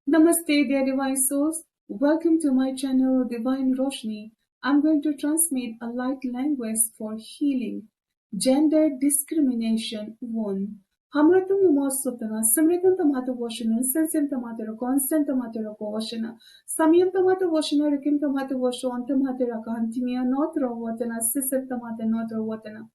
Namaste, dear divine souls. Welcome to my channel, Divine Roshni. I'm going to transmit a light language for healing. Gender discrimination 1. Hamratum Numosutana, Samritam Tamata Washana, Sensem Tamata, Constant Tamata Washana, Samyam Tamata Washana, Rikim Tamata Washan, Tamata Rakantimia, Notra Watana, Sisem Tamata, Notra Watana.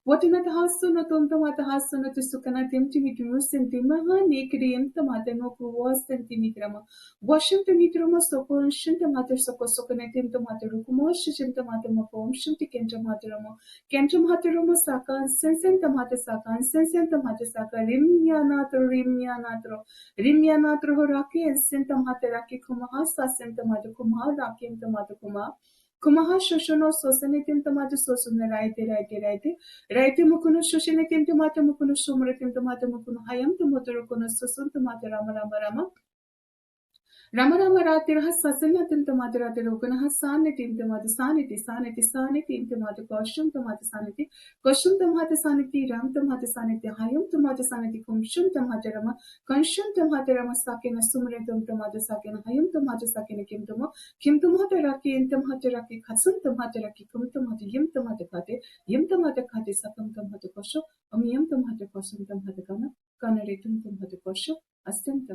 Watina hasu no tonto mata hasu no tusukana centimetro centima nekriam tomate no was centimetrama. Washing the mitroma soko shintamata soko sokonetim tomata rukumo shishim tomata mopom shimti kentramateramo. Kentramateramo saka sensen tomata saka sensen tomata saka rimya natro horaki and sentamata raki kumahasa sentamata kumha rakim tomata kuma. Kumaha shoshono sosanitim tomata sosuna raite mukuno shoshinitim tomata mukuno shumratim tomata mukuno hayam tomata rukuno sosun tomata rama. Rama Ratir has Sasanatim Tomata Rokana has Sanitim Tomata Sanity Tomata Koshum Tomata Sanity, Koshum Tomata Sanity, Ram Tomata Sanity, Hayum Tomata Sanity, Kumshum Tomata Rama, Konshum Tomata Rama Sakin, Sumratum Tomata Sakin, Hayum Tomata Sakin, Kim Tomata Raki, and Tomata Raki, Katsun Tomata Raki, Kum Tomata Yim Tomata Kate, Yim Tomata Kate Sakum Tomata Kosho, Yim Tomata Kosum Tomata Kana, Kanaratum Tomata Kosho, Astem